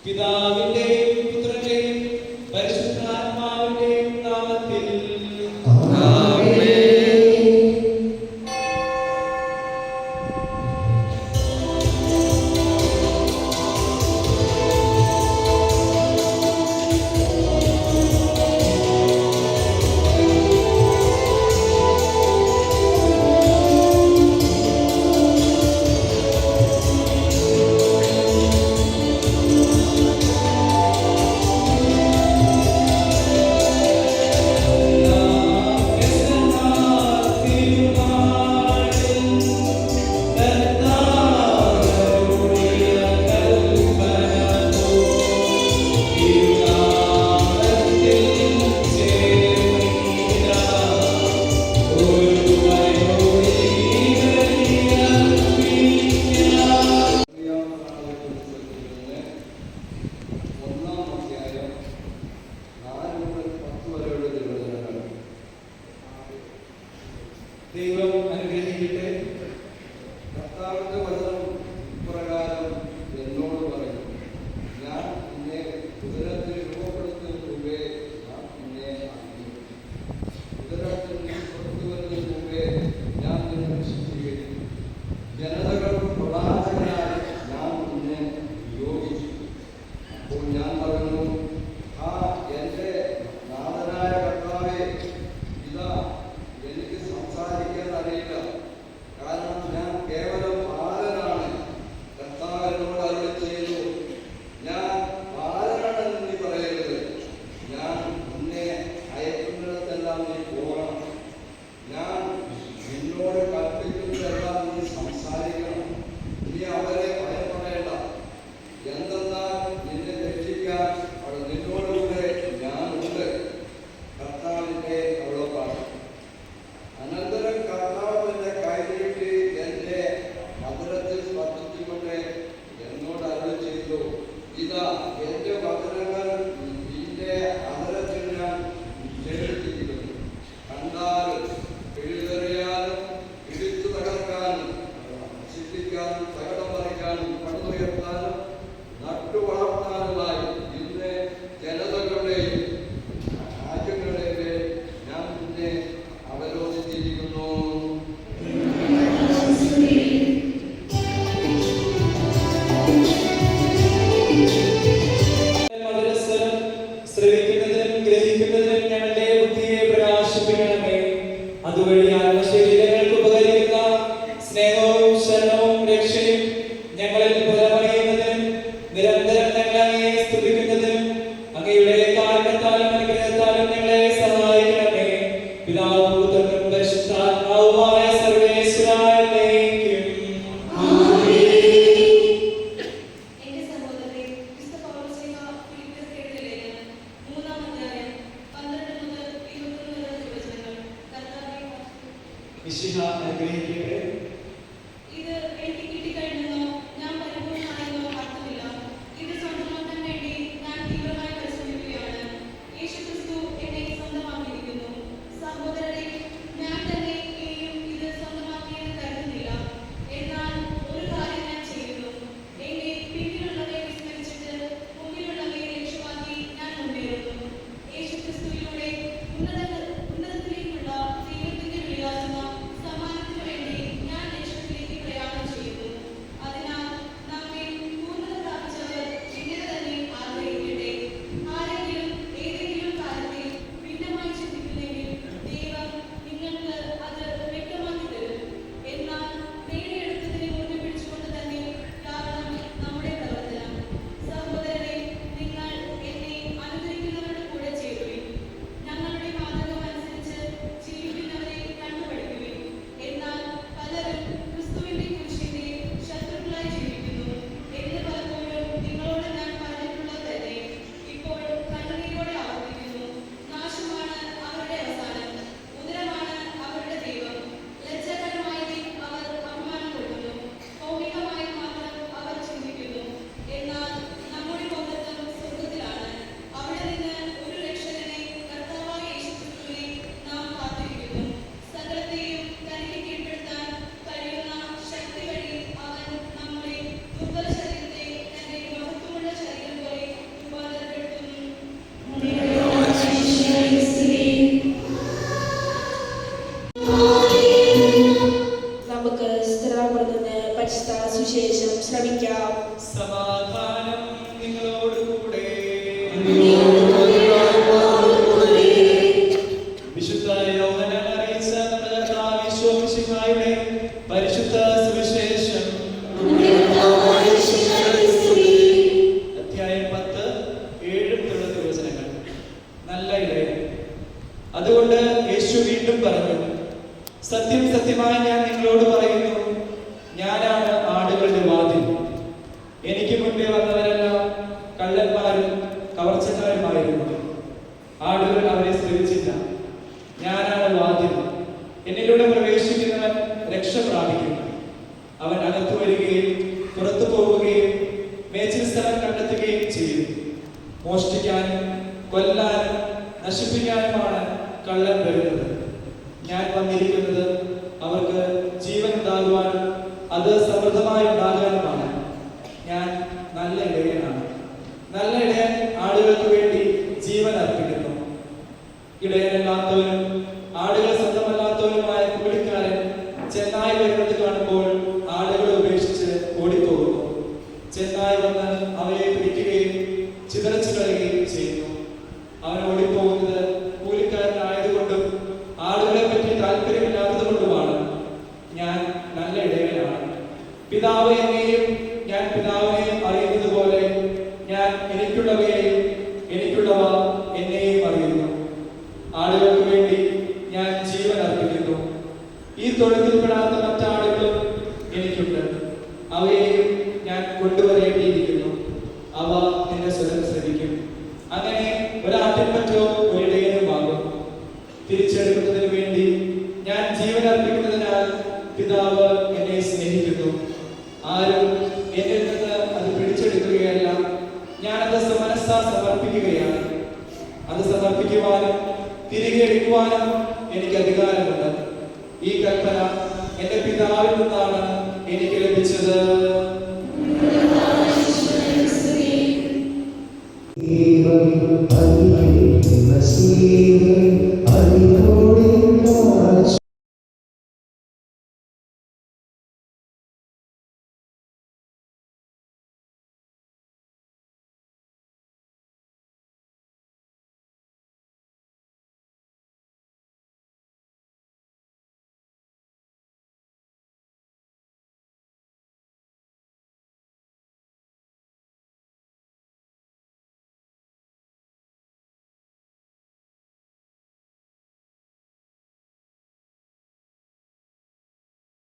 പിതാവിന്റെയും പുത്രന്റെയും പരിശുദ്ധാത്മാവിന്റെയും നാമത്തിൽ ദൈവം അനുഗ്രഹിക്കട്ടെ. കർത്താവിന്റെ വചനം പ്രകാരം എന്നോട് പറയുന്നു, ഞാൻ നിന്നെ ഉദരത്തിൽ രൂപപ്പെടുത്തുന്നതിന് മുമ്പേ ഞാൻ നിന്നെ അറിഞ്ഞു. ഉദരത്തിൽ നീ പുറത്തു വരുന്നതിന് മുമ്പേ ഞാൻ നിന്നെ ശുദ്ധീകരിക്കും. ജനതകൾക്ക് പ്രവാചകനായി ഞാൻ നിന്നെ നിയോഗിച്ചു. അപ്പോൾ ഞാൻ പറഞ്ഞു, എന്റെ നാഥനായ കർത്താവേ, ഇതാ എനിക്ക് സംസാരിക്കാൻ അറിയില്ല, കാരണം ഞാൻ കേവലം ബാലനാണ്. കർത്താവിനോട് അരുളി ചെയ്തു, ഞാൻ ബാലനാണെന്ന് നീ പറയരുത്. ഞാൻ നിന്നെ അയക്കുന്നിടത്തെല്ലാം നീ പോകണം. ഞാൻ നിന്നോട് കൽപ്പിക്കുന്നതെല്ലാം നീ സംസാരിക്കണം. നീ അവരെ ഭയപ്പെടേണ്ട. എന്തെന്നാൽ നിന്നെ രക്ഷിക്കാൻ നിന്നോടുകൂടെ ഞാനുണ്ട്. കർത്താവിന്റെ അവളപ്പാട്. അനന്തരം കർത്താവ് എന്റെ കൈ നീട്ടി എന്റെ മധുരത്തിൽ സ്പർശിച്ചുകൊണ്ട് എന്നോട് അരുളി ചെയ്തു, ഇതാ എന്റെ വചനങ്ങൾ നിന്റെ അധരത്തിൽ ഞാൻ നിക്ഷേപിച്ചിരിക്കുന്നു. കണ്ടാലും എഴുതെറിയാനും ഇടിച്ചു തകർക്കാനും നശിപ്പിക്കാനും തകടം പറിക്കാനും പടുതുയർത്താനും നട്ടു വളർത്താനുമായി ഇന്ന് ജനതകളുടെയും രാജ്യങ്ങളുടെയും ഞാൻ നിന്നെ അവരോധിച്ചിരിക്കുന്നു. മധുരസ്വരം ശ്രവിക്കുന്നതിനും ഗ്രഹിക്കുന്നതിനും ഞങ്ങളുടെ ബുദ്ധിയെ പ്രകാശിപ്പിക്കണമേ. അതുവഴി ആത്മശരീരങ്ങൾക്ക് ഉപകരിക്കുന്ന സ്നേഹവും ശരണവും രക്ഷയും ഞങ്ങളിൽ ഫലമറിയുന്നതിനും നിരന്തരം ഞങ്ങളെ സ്തുതിക്കുന്നതിനും അങ്ങയുടെ കാരണത്താലും അനുഗ്രഹത്താലും ഞങ്ങളെ സഹായിക്കണമേ. പിതാവും പുത്രനും പരിശുദ്ധാത്മാവുമായ സർവേശ്വരായേക്കും. മിശിഹ അനുഗ്രഹിക്കട്ടെ. ഇത് എനിക്ക് കിട്ടിക്കഴിഞ്ഞെന്നോ ഞാൻ പരിപൂർണ്ണമായെന്നോ അർത്ഥമില്ല. ഇത് സ്വന്തമാക്കാൻ വേണ്ടി ഞാൻ തീവ്രമായി പരിശ്രമിക്കുകയാണ്. യേശുക്രിസ്തു എന്നെ സ്വന്തമാക്കിയിരിക്കുന്നു. സഹോദരരെ, ഞാൻ തന്നെ ഇനിയും ഇത് സ്വന്തമാക്കിയെന്ന് കരുതുന്നില്ല. എന്നാൽ ഒരു കാര്യം ഞാൻ ചെയ്യുന്നു, എന്റെ പിന്നിലുള്ളവയെ വിസ്മരിച്ചിട്ട് മുമ്പിലുള്ളവയെ ലക്ഷ്യമാക്കി ഞാൻ മുന്നേറുന്നു. യേശുക്രിസ്തുവിലൂടെ ഉന്നതത്തിലേക്കുള്ള ദൈവത്തിന്റെ വിലാസന സമ്മാനത്തിനു വേണ്ടി ഞാൻ ലക്ഷ്യത്തിലേക്ക് പ്രയാണം ചെയ്യുന്നു. അതിനാൽ നമ്മെ പൂർണ്ണത പ്രാപിച്ചവർ ഇങ്ങനെ തന്നെ ആഗ്രഹിക്കട്ടെ. ആരെങ്കിലും ഏതെങ്കിലും കാര്യത്തിൽ ഭിന്നമായി ചിന്തിക്കുന്നെങ്കിൽ ദൈവം നിങ്ങൾക്ക് മിശിഹായുടെ പരിശുദ്ധ സുവിശേഷം. അധ്യായം 10, 7 തിരുവചനങ്ങൾ. നല്ല ഇടയൻ. അതുകൊണ്ട് യേശു വീണ്ടും പറഞ്ഞു, സത്യം സത്യമായി ഞാൻ നിങ്ങളോട് പറയുന്നു, ഞാനാണ് ആടുകളുടെ വാതിൽ. എനിക്ക് മുൻപേ വന്നവരെല്ലാം കള്ളന്മാരും കവർച്ചക്കാരുമായിരുന്നു. ആടുകൾ അവരെ ശ്രമിച്ചില്ല. ഞാനാണ് വാതിൽ. എന്നിലൂടെ പ്രവേശിക്കുന്നവൻ രക്ഷ പ്രാപിക്കും. അവൻ അകത്തു വരികയും പുറത്തു പോവുകയും മേച്ചിൽ സ്ഥലം കണ്ടെത്തുകയും ചെയ്യും. മോഷ്ടിക്കാനും കൊല്ലാനും നശിപ്പിക്കാനുമാണ് കള്ളൻ വരുന്നത്. ഞാൻ വന്നിരിക്കുന്നത് അവർക്ക് ജീവൻ ഉണ്ടാകുവാനും അത് സമൃദ്ധമായി ഉണ്ടാകാനുമാണ്. ഞാൻ നല്ല ഇടയനാണ്. നല്ല ഇടയൻ ആടുകൾക്ക് വേണ്ടി ജീവൻ അർപ്പിക്കുന്നു. ഇടയനല്ലാത്തവനും ആടുകൾ സ്വന്തമല്ലാത്തവനുമായ കൂലിക്കാരൻ ചെന്നായി വരുന്നത് കാണുമ്പോൾ ആടുകളെ ഉപേക്ഷിച്ച് ഓടിപ്പോകുന്നു. ചെന്നായി വന്ന് അവയെ പിടിക്കുകയും ചിതറിച്ചു കളയുകയും ചെയ്യുന്നു. അവൻ ഓടിപ്പോകുന്നത് കൂലിക്കാരനായതുകൊണ്ടും ആടുകളെ പറ്റി താല്പര്യമില്ലാത്തത് കൊണ്ടുമാണ്. ഞാൻ നല്ല ഇടയനാണ്. പിതാവ് എന്നെയും ഞാൻ പിതാവിനെയും അറിയുന്നത് പോലെ ഞാൻ എനിക്കുള്ളവയെയും എനിക്കുള്ളവ എന്നെയും അറിയുന്നു. ആടുകൾക്ക് വേണ്ടി ഞാൻ ജീവൻ അർപ്പിക്കുന്നു. ഈ തൊഴുത്തിൽപ്പെടാത്ത മറ്റാടുകളും എനിക്കുണ്ട്. അവയെയും ഞാൻ കൊണ്ടുവരേണ്ടിയിരിക്കുന്നു. അവ എന്റെ സ്വരം ശ്രമിക്കും. അങ്ങനെ ഒരാട്ടിൻപറ്റോ ഒരിടയനുമാകും. തിരിച്ചെടുക്കുന്നതിന് വേണ്ടി ഞാൻ ജീവൻ അർപ്പിക്കുന്നതിനാൽ പിതാവ് എന്നെ സ്നേഹിക്കുന്നു. ആരും എന്നിൽ നിന്ന് അത് പിടിച്ചെടുക്കുകയല്ല, ഞാനത് മനസ്സാ സമർപ്പിക്കുകയാണ്. അത് സമർപ്പിക്കുവാനും തിരികെ എടുക്കുവാനും എനിക്ക് അധികാരമുണ്ട്. ഈ കൽപ്പന എന്റെ പിതാവിൽ നിന്നാണ് എനിക്ക് ലഭിച്ചത്.